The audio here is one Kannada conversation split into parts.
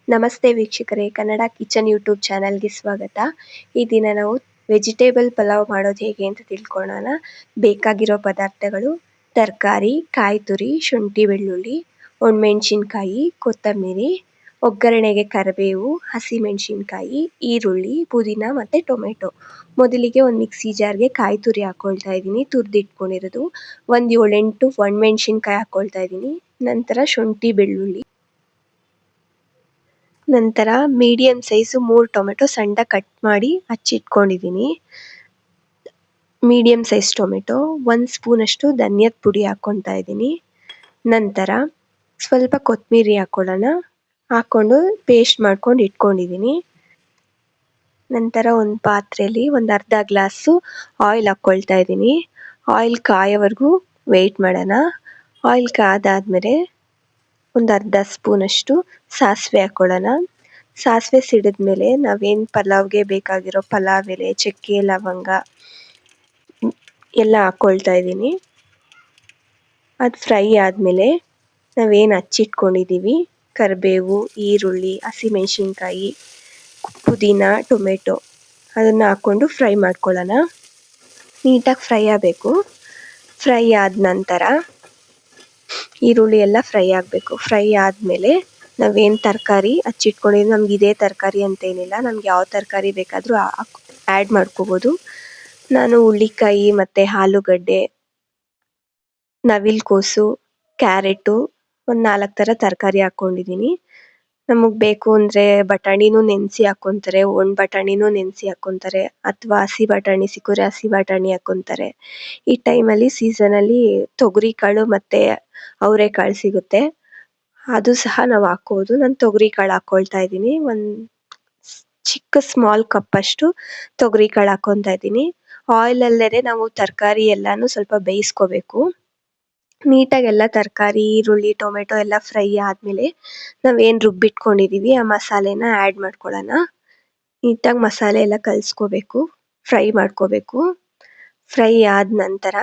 ನಮಸ್ತೆ ವೀಕ್ಷಕರೇ, ಕನ್ನಡ ಕಿಚನ್ ಯೂಟ್ಯೂಬ್ ಚಾನಲ್ಗೆ ಸ್ವಾಗತ. ಈ ದಿನ ನಾವು ವೆಜಿಟೇಬಲ್ ಪಲಾವ್ ಮಾಡೋದು ಹೇಗೆ ಅಂತ ತಿಳ್ಕೊಳ್ಳೋಣ. ಬೇಕಾಗಿರೋ ಪದಾರ್ಥಗಳು: ತರಕಾರಿ, ಕಾಯಿ ತುರಿ, ಶುಂಠಿ ಬೆಳ್ಳುಳ್ಳಿ, ಒಣಮೆಣಸಿನ್ಕಾಯಿ, ಕೊತ್ತಂಬರಿ, ಒಗ್ಗರಣೆಗೆ ಕರಿಬೇವು, ಹಸಿಮೆಣಸಿನ್ಕಾಯಿ, ಈರುಳ್ಳಿ, ಪುದೀನ ಮತ್ತು ಟೊಮೆಟೊ. ಮೊದಲಿಗೆ ಒಂದು ಮಿಕ್ಸಿ ಜಾರ್ಗೆ ಕಾಯಿ ತುರಿ ಹಾಕ್ಕೊಳ್ತಾ ಇದ್ದೀನಿ, ತುರಿದಿಟ್ಕೊಂಡಿರೋದು. ಒಂದು 7-8 ಒಣಮೆಣಸಿನ್ಕಾಯಿ ಹಾಕ್ಕೊಳ್ತಾ ಇದ್ದೀನಿ. ನಂತರ ಶುಂಠಿ ಬೆಳ್ಳುಳ್ಳಿ, ನಂತರ ಮೀಡಿಯಂ ಸೈಜು 3 ಟೊಮೆಟೊ ಸಣ್ಣ ಕಟ್ ಮಾಡಿ ಹಚ್ಚಿಟ್ಕೊಂಡಿದ್ದೀನಿ. ಮೀಡಿಯಂ ಸೈಜ್ ಟೊಮೆಟೊ, 1 ಸ್ಪೂನಷ್ಟು ಧನಿಯದ ಪುಡಿ ಹಾಕ್ಕೊತಾ ಇದ್ದೀನಿ. ನಂತರ ಸ್ವಲ್ಪ ಕೊತ್ತಂಬರಿ ಹಾಕ್ಕೊಂಡು ಪೇಸ್ಟ್ ಮಾಡ್ಕೊಂಡು ಇಟ್ಕೊಂಡಿದ್ದೀನಿ. ನಂತರ ಒಂದು ಪಾತ್ರೆಯಲ್ಲಿ ಒಂದು ಅರ್ಧ ಗ್ಲಾಸು ಆಯಿಲ್ ಹಾಕ್ಕೊಳ್ತಾ ಇದ್ದೀನಿ. ಆಯಿಲ್ ಕಾಯೋವರೆಗೂ ವೆಯ್ಟ್ ಮಾಡೋಣ. ಆಯಿಲ್ ಕಾದಾದ್ಮೇಲೆ ಒಂದು ಅರ್ಧ ಸ್ಪೂನಷ್ಟು ಸಾಸಿವೆ ಹಾಕ್ಕೊಳ್ಳೋಣ. ಸಾಸಿವೆ ಸಿಡಿದ್ಮೇಲೆ ನಾವೇನು ಪಲಾವ್ಗೆ ಬೇಕಾಗಿರೋ ಪಲಾವ್ ಎಲೆ, ಚಕ್ಕೆ, ಲವಂಗ ಎಲ್ಲ ಹಾಕ್ಕೊಳ್ತಾ ಇದ್ದೀನಿ. ಅದು ಫ್ರೈ ಆದಮೇಲೆ ನಾವೇನು ಹಚ್ಚಿಟ್ಕೊಂಡಿದ್ದೀವಿ ಕರಿಬೇವು, ಈರುಳ್ಳಿ, ಹಸಿಮೆಣಸಿನ್ಕಾಯಿ, ಪುದೀನ, ಟೊಮೆಟೊ ಅದನ್ನು ಹಾಕ್ಕೊಂಡು ಫ್ರೈ ಮಾಡ್ಕೊಳ್ಳೋಣ. ನೀಟಾಗಿ ಫ್ರೈ ಆಗಬೇಕು. ಫ್ರೈ ಆದ ನಂತರ ಈರುಳ್ಳಿ ಎಲ್ಲ ಫ್ರೈ ಆಗಬೇಕು. ಫ್ರೈ ಆದಮೇಲೆ ನಾವೇನು ತರಕಾರಿ ಹಚ್ಚಿಟ್ಕೊಂಡಿದ್ದೀವಿ, ನಮ್ಗೆ ಇದೇ ತರಕಾರಿ ಅಂತೇನಿಲ್ಲ, ನಮ್ಗೆ ಯಾವ ತರಕಾರಿ ಬೇಕಾದರೂ ಆ್ಯಡ್ ಮಾಡ್ಕೋಬೋದು. ನಾನು ಹುಳ್ಳಿಕಾಯಿ ಮತ್ತು ಆಲೂಗಡ್ಡೆ, ನವಿಲುಕೋಸು, ಕ್ಯಾರೆಟು ಒಂದು 4 ಥರ ತರಕಾರಿ ಹಾಕ್ಕೊಂಡಿದ್ದೀನಿ. ನಮಗೆ ಬೇಕು ಅಂದರೆ ಬಟಾಣಿನೂ ನೆನೆಸಿ ಹಾಕ್ಕೊತಾರೆ, ಒಣ ಬಟಾಣಿನೂ ನೆನೆಸಿ ಹಾಕ್ಕೊತಾರೆ, ಅಥವಾ ಹಸಿ ಬಟಾಣಿ ಸಿಕ್ಕಿದ್ರೆ ಹಸಿ ಬಟಾಣಿ ಹಾಕ್ಕೊತಾರೆ. ಈ ಟೈಮಲ್ಲಿ ಸೀಸನಲ್ಲಿ ತೊಗರಿ ಕಾಳು ಮತ್ತು ಅವರೆಕಾಳು ಸಿಗುತ್ತೆ, ಅದು ಸಹ ನಾವು ಹಾಕ್ಬೋದು. ನಾನು ತೊಗರಿ ಕಾಳು ಹಾಕ್ಕೊಳ್ತಾ ಇದ್ದೀನಿ. ಒಂದು ಚಿಕ್ಕ ಸ್ಮಾಲ್ ಕಪ್ಪಷ್ಟು ತೊಗರಿ ಕಾಳು ಹಾಕ್ಕೊತಾ ಇದ್ದೀನಿ. ಆಯಿಲಲ್ಲೇ ನಾವು ತರಕಾರಿ ಎಲ್ಲನೂ ಸ್ವಲ್ಪ ಬೇಯಿಸ್ಕೋಬೇಕು. ನೀಟಾಗಿ ಎಲ್ಲ ತರಕಾರಿ, ಈರುಳ್ಳಿ, ಟೊಮೆಟೊ ಎಲ್ಲ ಫ್ರೈ ಆದಮೇಲೆ ನಾವೇನು ರುಬ್ಬಿಟ್ಕೊಂಡಿದ್ದೀವಿ ಆ ಮಸಾಲೆನ ಆ್ಯಡ್ ಮಾಡ್ಕೊಳ್ಳೋಣ. ನೀಟಾಗಿ ಮಸಾಲೆ ಎಲ್ಲ ಕಲಿಸ್ಕೋಬೇಕು, ಫ್ರೈ ಮಾಡ್ಕೋಬೇಕು. ಫ್ರೈ ಆದ ನಂತರ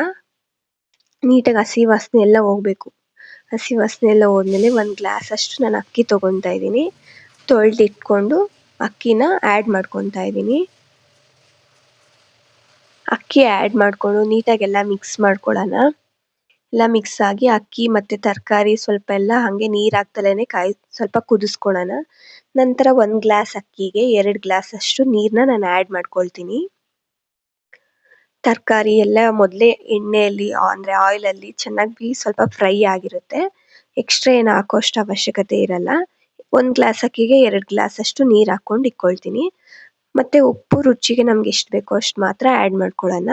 ನೀಟಾಗಿ ಹಸಿ ವಾಸನೆ ಎಲ್ಲ ಹೋಗಬೇಕು. ಹಸಿ ವಾಸನೆ ಎಲ್ಲ ಹೋದ್ಮೇಲೆ ಒಂದು ಗ್ಲಾಸಷ್ಟು ನಾನು ಅಕ್ಕಿ ತೊಗೊತಾ ಇದ್ದೀನಿ. ತೊಳೆದಿಟ್ಕೊಂಡು ಅಕ್ಕಿನ ಆ್ಯಡ್ ಮಾಡ್ಕೊತಾ ಇದ್ದೀನಿ. ಅಕ್ಕಿ ಆ್ಯಡ್ ಮಾಡಿಕೊಂಡು ನೀಟಾಗೆಲ್ಲ ಮಿಕ್ಸ್ ಮಾಡ್ಕೊಳ್ಳೋಣ. ಎಲ್ಲ ಮಿಕ್ಸ್ ಆಗಿ ಅಕ್ಕಿ ಮತ್ತು ತರಕಾರಿ ಸ್ವಲ್ಪ ಎಲ್ಲ ಹಾಗೆ ನೀರು ಹಾಕ್ದಲೇ ಸ್ವಲ್ಪ ಕುದಿಸ್ಕೊಳ್ಳೋಣ. ನಂತರ 1 ಗ್ಲಾಸ್ ಅಕ್ಕಿಗೆ 2 ಗ್ಲಾಸಷ್ಟು ನೀರನ್ನ ನಾನು ಆ್ಯಡ್ ಮಾಡ್ಕೊಳ್ತೀನಿ. ತರಕಾರಿ ಎಲ್ಲ ಮೊದಲೇ ಎಣ್ಣೆಯಲ್ಲಿ ಅಂದರೆ ಆಯಿಲಲ್ಲಿ ಚೆನ್ನಾಗಿ ಸ್ವಲ್ಪ ಫ್ರೈ ಆಗಿರುತ್ತೆ. ಎಕ್ಸ್ಟ್ರಾ ಏನು ಹಾಕೋಷ್ಟು ಅವಶ್ಯಕತೆ ಇರಲ್ಲ. 1 ಗ್ಲಾಸ್ ಅಕ್ಕಿಗೆ 2 ಗ್ಲಾಸಷ್ಟು ನೀರು ಹಾಕ್ಕೊಂಡು ಇಟ್ಕೊಳ್ತೀನಿ. ಮತ್ತು ಉಪ್ಪು ರುಚಿಗೆ ನಮ್ಗೆ ಎಷ್ಟು ಬೇಕೋ ಅಷ್ಟು ಮಾತ್ರ ಆ್ಯಡ್ ಮಾಡ್ಕೊಳ್ಳೋಣ.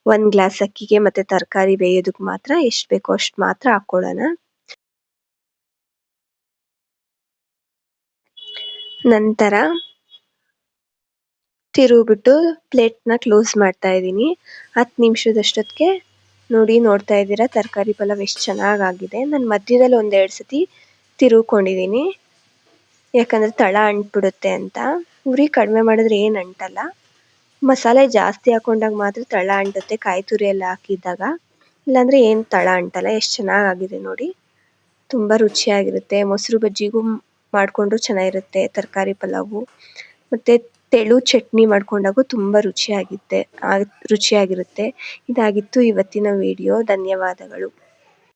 1 ಗ್ಲಾಸ್ ಅಕ್ಕಿಗೆ ಮತ್ತು ತರಕಾರಿ ಬೇಯೋದಕ್ಕೆ ಮಾತ್ರ ಎಷ್ಟು ಬೇಕೋ ಅಷ್ಟು ಮಾತ್ರ ಹಾಕ್ಕೊಳ್ಳೋಣ. ನಂತರ ತಿರುಗಿಬಿಟ್ಟು ಪ್ಲೇಟ್ನ ಕ್ಲೋಸ್ ಮಾಡ್ತಾ ಇದ್ದೀನಿ. 10 ನಿಮಿಷದಷ್ಟೊತ್ತಿಗೆ ನೋಡ್ತಾ ಇದ್ದೀರಾ ತರಕಾರಿ ಪಲಾವ್ ಎಷ್ಟು ಚೆನ್ನಾಗಾಗಿದೆ. ನಾನು ಮಧ್ಯದಲ್ಲಿ 1-2 ಸತಿ ತಿರುಗ್ಕೊಂಡಿದ್ದೀನಿ, ಯಾಕಂದರೆ ತಳ ಅಂಟ್ಬಿಡುತ್ತೆ ಅಂತ. ಉರಿ ಕಡಿಮೆ ಮಾಡಿದ್ರೆ ಏನು ಅಂಟಲ್ಲ, ಮಸಾಲೆ ಜಾಸ್ತಿ ಹಾಕೊಂಡಾಗ ಮಾತ್ರ ತಳ ಅಂಟುತ್ತೆ, ಕಾಯಿ ತುರಿ ಎಲ್ಲ ಹಾಕಿದ್ದಾಗ. ಇಲ್ಲಾಂದರೆ ಏನು ತಳ ಅಂಟಲ್ಲ. ಎಷ್ಟು ಚೆನ್ನಾಗಾಗಿದೆ ನೋಡಿ, ತುಂಬ ರುಚಿಯಾಗಿರುತ್ತೆ. ಮೊಸರು ಬಜ್ಜಿಗೂ ಮಾಡಿಕೊಂಡ್ರು ಚೆನ್ನಾಗಿರುತ್ತೆ ತರಕಾರಿ ಪಲಾವು. ಮತ್ತು ತೆಳು ಚಟ್ನಿ ಮಾಡ್ಕೊಂಡಾಗೂ ತುಂಬ ರುಚಿಯಾಗಿರುತ್ತೆ. ಇದಾಗಿತ್ತು ಇವತ್ತಿನ ವಿಡಿಯೋ. ಧನ್ಯವಾದಗಳು.